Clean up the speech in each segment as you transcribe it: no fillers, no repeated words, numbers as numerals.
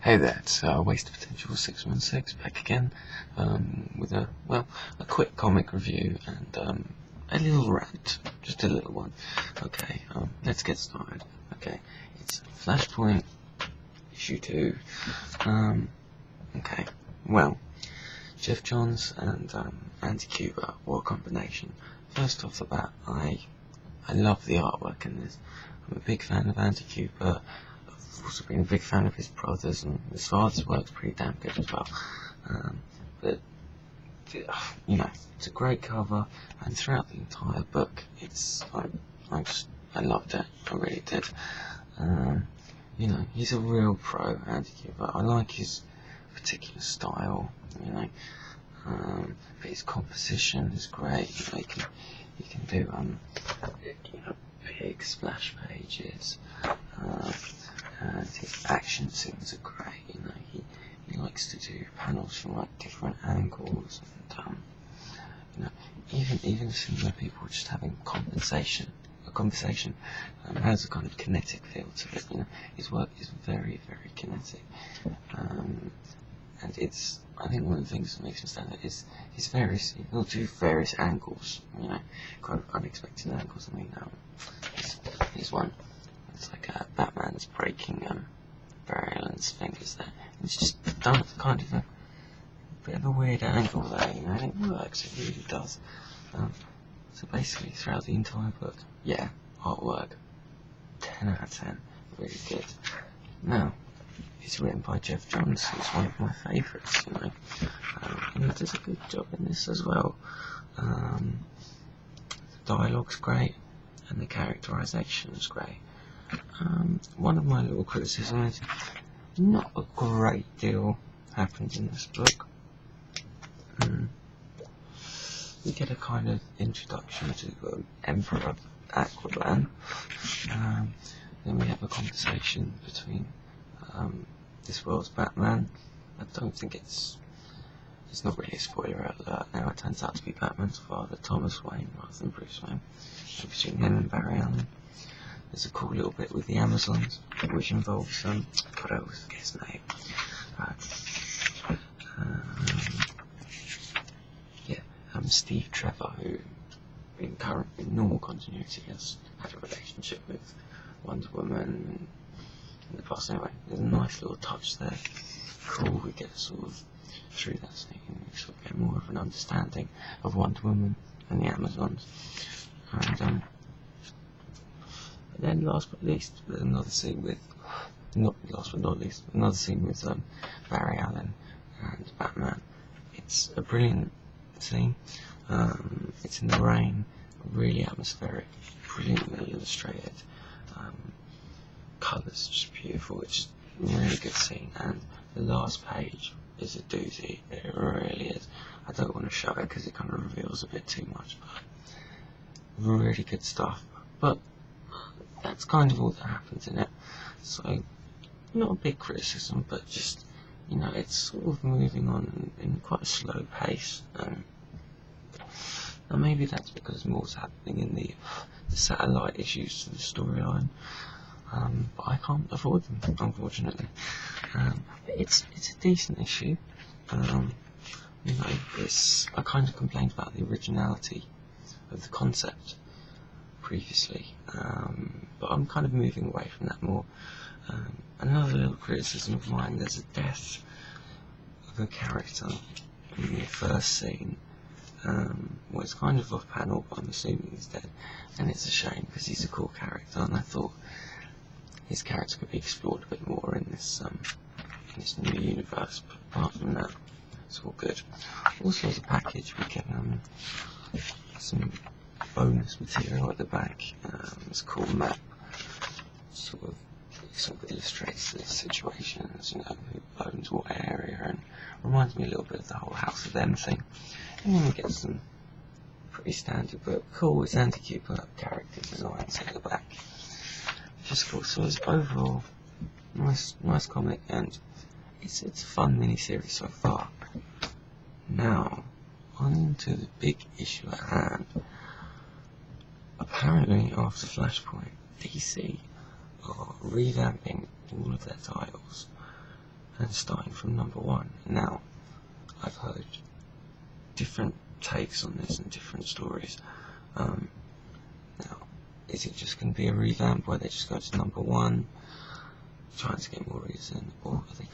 Hey there, it's Waste Potential 616 back again with a quick comic review and a little rant, just a little one. Okay, let's get started. Okay, it's Flashpoint issue 2. Okay, well, Jeff Johns and Anti-Cuba, what a combination. First off the bat, I love the artwork in this. I'm a big fan of Anti-Cuba. I've also been a big fan of his brothers, and his father's work's pretty damn good as well. But you know, it's a great cover, and throughout the entire book, I loved it. I really did. You know, he's a real pro, Anti-Cuba. I like his particular style. You know, but his composition is great. You know, he can do big splash pages. And his action scenes are great. You know, he likes to do panels from like different angles, and you know, even scenes where people are just having a conversation has a kind of kinetic feel to it. You know, his work is very, very kinetic, and I think one of the things that makes him stand out is he'll do various angles. You know, kind of unexpected angles. I mean, here's one. It's like Batman's breaking Barry Allen's fingers there. It's just done at kind of a bit of a weird angle there, you know, and it works, it really does. So basically, throughout the entire book, yeah, artwork, 10 out of 10, really good. Now, it's written by Jeff Johns, who's one of my favourites, you know, and he does a good job in this as well. The dialogue's great, and the characterization's great. One of my little criticisms is not a great deal happens in this book. We get a kind of introduction to Emperor Aquaman. Then we have a conversation between this world's Batman. I don't think it's not really a spoiler alert now. It turns out to be Batman's father, Thomas Wayne, rather than Bruce Wayne. Between him and Barry Allen. There's a cool little bit with the Amazons, which involves God, I always forget his name. Steve Trevor, who in normal continuity has had a relationship with Wonder Woman in the past. Anyway, there's a nice little touch there. Cool, we get sort of through that scene, we sort of get more of an understanding of Wonder Woman and the Amazons. And then last but not least, there's another scene with, another scene with Barry Allen and Batman. It's a brilliant scene. It's in the rain, really atmospheric, brilliantly illustrated. Colours just beautiful. It's a really good scene, and the last page is a doozy. It really is. I don't want to show it because it kind of reveals a bit too much, but really good stuff. But that's kind of all that happens in it. So, not a big criticism, but just, you know, it's sort of moving on in quite a slow pace. And maybe that's because more's happening in the satellite issues to the storyline. But I can't afford them, unfortunately. But it's a decent issue. You know, I kind of complained about the originality of the concept previously, but I'm kind of moving away from that more. Another little criticism of mine, there's a death of a character in the first scene. Well, it's kind of off panel, but I'm assuming he's dead, and it's a shame because he's a cool character, and I thought his character could be explored a bit more in this new universe. But apart from that, it's all good. Also, as a package, we get some bonus material at the back. It's a cool map, sort of illustrates the situations, you know, who owns what area, and reminds me a little bit of the whole House of M thing. And then we get some pretty standard but cool, it's Anti-Cuba character designs at the back. Just cool. So it's overall nice comic, and it's a fun mini-series so far. Now, on to the big issue at hand. Apparently, after Flashpoint, DC are revamping all of their titles and starting from number 1. Now, I've heard different takes on this and different stories. Now, is it just going to be a revamp where they just go to number 1, trying to get more readers in, or are they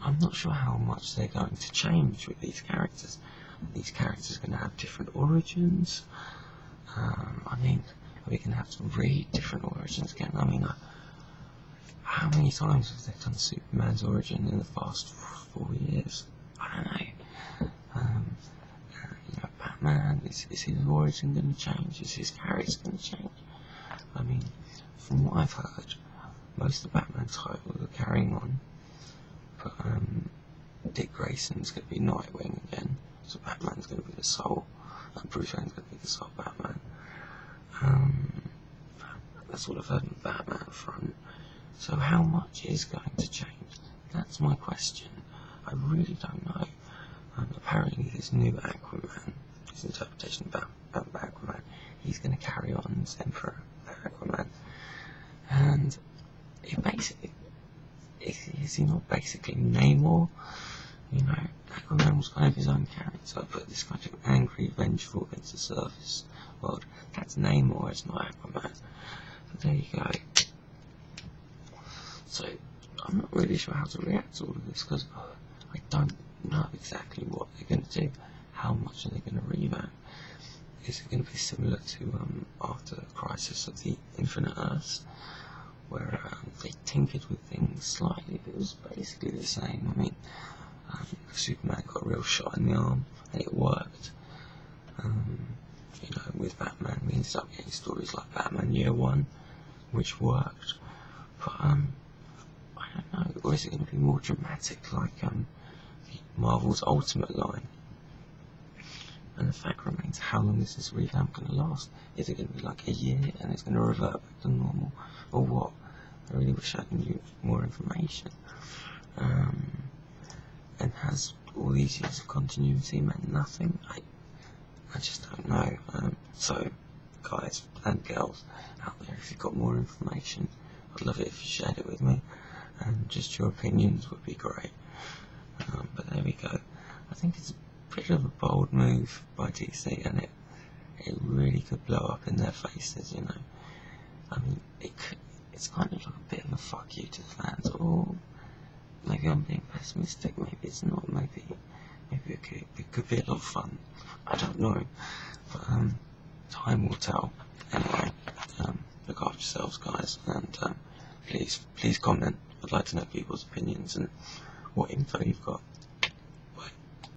I'm not sure how much they're going to change with these characters. These characters are going to have different origins. I mean, are we going to have to read different origins again? I mean, how many times have they done Superman's origin in the past 4 years? I don't know. Batman, is his origin going to change? Is his character going to change? I mean, from what I've heard, most of the Batman titles are carrying on, but Dick Grayson's going to be Nightwing again, so Batman's going to be the sole, and Bruce Wayne's going to be the sole Batman. That's what I've heard on the Batman front. So how much is going to change? That's my question. I really don't know. Apparently this new Aquaman, his interpretation of Aquaman, he's going to carry on as Emperor Aquaman. And it basically, is he not basically Namor? You know, Aquaman was kind of his own character, but this kind of angry, vengeful against the surface world. That's Namor, it's not Aquaman. So there you go. So I'm not really sure how to react to all of this, because I don't know exactly what they're going to do. How much are they going to revamp? Is it going to be similar to after the Crisis of the Infinite Earths, where they tinkered with things slightly, but it was basically the same? I mean, Superman got a real shot in the arm, and it worked. You know, with Batman, we ended up getting stories like Batman Year One, which worked. But I don't know. Or is it going to be more dramatic, like Marvel's Ultimate line? And the fact remains, how long is this revamp going to last? Is it going to be like a year and it's going to revert back to normal, or what? I really wish I knew more information. And has all these years of continuity meant nothing? I just don't know. So, guys and girls out there, if you've got more information, I'd love it if you shared it with me, and just your opinions would be great. But there we go. I think it's a bit of a bold move by DC, and it really could blow up in their faces, you know. I mean, it's kind of like a bit of a fuck you to the fans, or maybe I'm being pessimistic, maybe it's not, maybe it could be a lot of fun, I don't know, but time will tell. Anyway, look after yourselves, guys, and please comment. I'd like to know people's opinions and what info you've got.